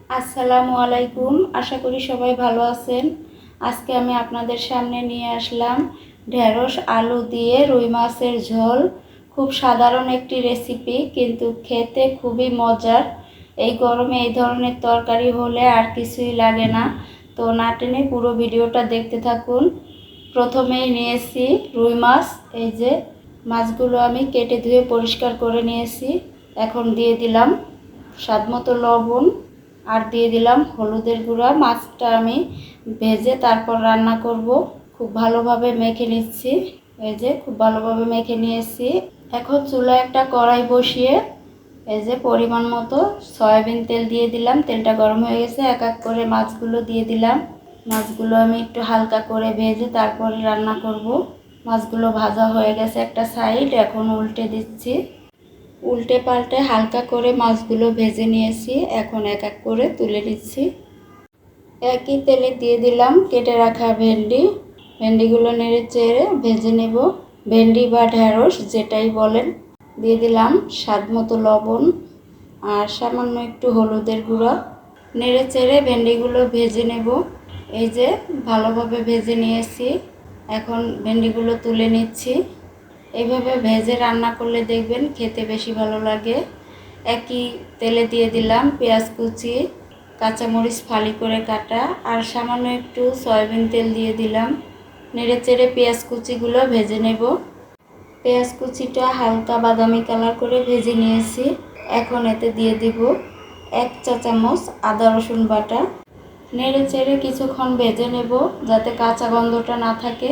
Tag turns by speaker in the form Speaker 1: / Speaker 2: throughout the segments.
Speaker 1: আসসালামু আলাইকুম। আশা করি সবাই ভালো আছেন। আজকে আমি আপনাদের সামনে নিয়ে আসলাম ঢেঁড়স আলু দিয়ে রুই মাছের ঝোল। খুব সাধারণ একটি রেসিপি, কিন্তু খেতে খুবই মজার। এই গরমে এই ধরনের তরকারি হলে আর কিছুই লাগে না। তো না টেনে পুরো ভিডিওটা দেখতে থাকুন। প্রথমেই নিয়েছি রুই মাছ। এই যে মাছগুলো আমি কেটে ধুয়ে পরিষ্কার করে নিয়েছি। এখন দিয়ে দিলাম স্বাদমতো লবণ আর দিয়ে দিলাম হলুদের গুঁড়া। মাছটা আমি ভেজে তারপর রান্না করব। খুব ভালোভাবে মেখে নিচ্ছি। এই যে খুব ভালোভাবে মেখে নিয়েছি। এখন চুলায় একটা কড়াই বসিয়ে এই যে পরিমাণ মতো সয়াবিন তেল দিয়ে দিলাম। তেলটা গরম হয়ে গেছে। এক এক করে মাছগুলো দিয়ে দিলাম। মাছগুলো আমি একটু হালকা করে ভেজে তারপরে রান্না করব। মাছগুলো ভাজা হয়ে গেছে একটা সাইড, এখন উল্টে দিচ্ছি। উল্টে পাল্টে হালকা করে মাছগুলো ভেজে নিয়েছি। এখন এক এক করে তুলে নিচ্ছি। একই তেলে দিয়ে দিলাম কেটে রাখা ভেন্ডি। ভেন্ডিগুলো নেড়ে চেড়ে ভেজে নেব। ভেন্ডি বা ঢেঁড়স যেটাই বলেন। দিয়ে দিলাম স্বাদ মতো লবণ আর সামান্য একটু হলুদের গুঁড়া। নেড়ে চেড়ে ভেন্ডিগুলো ভেজে নেব। এই যে ভালোভাবে ভেজে নিয়েছি। এখন ভেন্ডিগুলো তুলে নিচ্ছি। এইভাবে ভেজে রান্না করলে দেখবেন খেতে বেশি ভালো লাগে। একই তেলে দিয়ে দিলাম পেঁয়াজ কুচি, কাঁচামরিচ ফালি করে কাটা আর সামান্য একটু সয়াবিন তেল দিয়ে দিলাম। নেড়ে চেড়ে পেঁয়াজ কুচিগুলো ভেজে নেব। পেঁয়াজ কুচিটা হালকা বাদামি কালার করে ভেজে নিয়েছি। এখন এতে দিয়ে দিব 1 চা চামচ আদা রসুন বাটা। নেড়ে চেড়ে কিছুক্ষণ ভেজে নেব যাতে কাঁচা গন্ধটা না থাকে।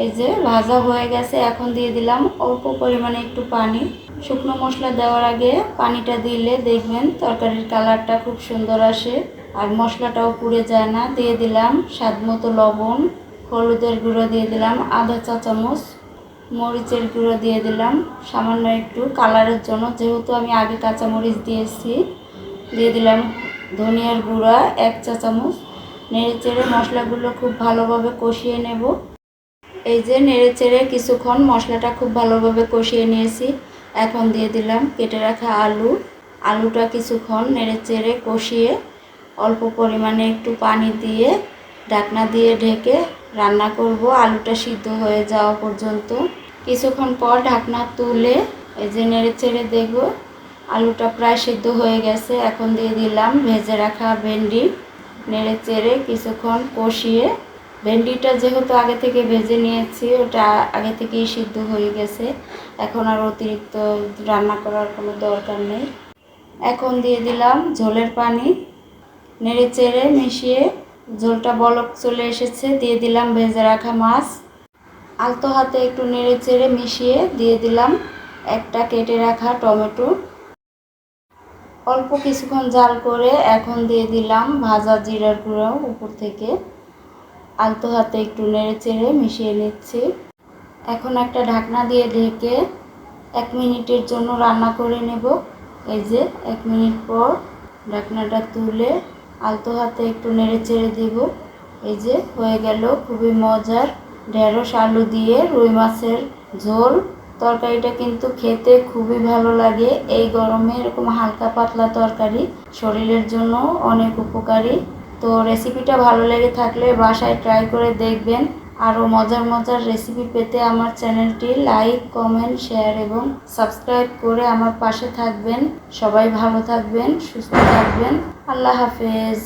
Speaker 1: এই যে ভাজা হয়ে গেছে। এখন দিয়ে দিলাম অল্প পরিমাণে একটু পানি। শুকনো মশলা দেওয়ার আগে পানিটা দিলে দেখবেন তরকারির কালারটা খুব সুন্দর আসে আর মশলাটাও পুড়ে যায় না। দিয়ে দিলাম স্বাদ মতো লবণ, হলুদের গুঁড়ো দিয়ে দিলাম আধা চা চামচ, মরিচের গুঁড়ো দিয়ে দিলাম সামান্য একটু কালারের জন্য, যেহেতু আমি আগে কাঁচামরিচ দিয়েছি। দিয়ে দিলাম ধনিয়ার গুঁড়া 1 চা চামচ। নেড়ে চেড়ে মশলাগুলো খুব ভালোভাবে কষিয়ে নেব। এই যে নেড়ে চেড়ে কিছুক্ষণ মশলাটা খুব ভালোভাবে কষিয়ে নিয়েছি। এখন দিয়ে দিলাম কেটে রাখা আলু। আলুটা কিছুক্ষণ নেড়ে চেড়ে কষিয়ে অল্প পরিমাণে একটু পানি দিয়ে ঢাকনা দিয়ে ঢেকে রান্না করব আলুটা সিদ্ধ হয়ে যাওয়া পর্যন্ত। কিছুক্ষণ পর ঢাকনা তুলে এই যে নেড়ে চেড়ে দেখব আলুটা প্রায় সিদ্ধ হয়ে গেছে। এখন দিয়ে দিলাম ভেজে রাখা ভেন্ডি। নেড়ে চেড়ে কিছুক্ষণ কষিয়ে, ভেন্ডিটা যেহেতু আগে থেকে ভেজে নিয়েছি ওটা আগে থেকেই সিদ্ধ হয়ে গেছে। এখন আর অতিরিক্ত রান্না করার কোনো দরকার নেই। এখন দিয়ে দিলাম ঝোলের পানি। নেড়ে চেড়ে মিশিয়ে ঝোলটা বলক চলে এসেছে। দিয়ে দিলাম ভেজে রাখা মাছ। আলতো হাতে একটু নেড়ে চেড়ে মিশিয়ে দিয়ে দিলাম একটা কেটে রাখা টমেটো। অল্প কিছুক্ষণ জাল করে এখন দিয়ে দিলাম ভাজা জিরার গুঁড়ো উপর থেকে। আলতো হাতে একটু নেড়ে চেড়ে মিশিয়ে নিচ্ছি। এখন একটা ঢাকনা দিয়ে ঢেকে 1 মিনিটের জন্য রান্না করে নেব। এই যে 1 মিনিট পর ঢাকনাটা তুলে আলতো হাতে একটু নেড়ে চেড়ে দেব। এই যে হয়ে গেল খুবই মজার ঢেঁড়স আলু দিয়ে রুই মাছের ঝোল। তরকারিটা কিন্তু খেতে খুবই ভালো লাগে। এই গরমে এরকম হালকা পাতলা তরকারি শরীরের জন্য অনেক উপকারী। তো রেসিপিটা ভালো লেগে থাকলে বাসায় ট্রাই করে দেখবেন। আরও মজার মজার রেসিপি পেতে আমার চ্যানেলটি লাইক, কমেন্ট, শেয়ার এবং সাবস্ক্রাইব করে আমার পাশে থাকবেন। সবাই ভালো থাকবেন, সুস্থ থাকবেন। আল্লাহ হাফেজ।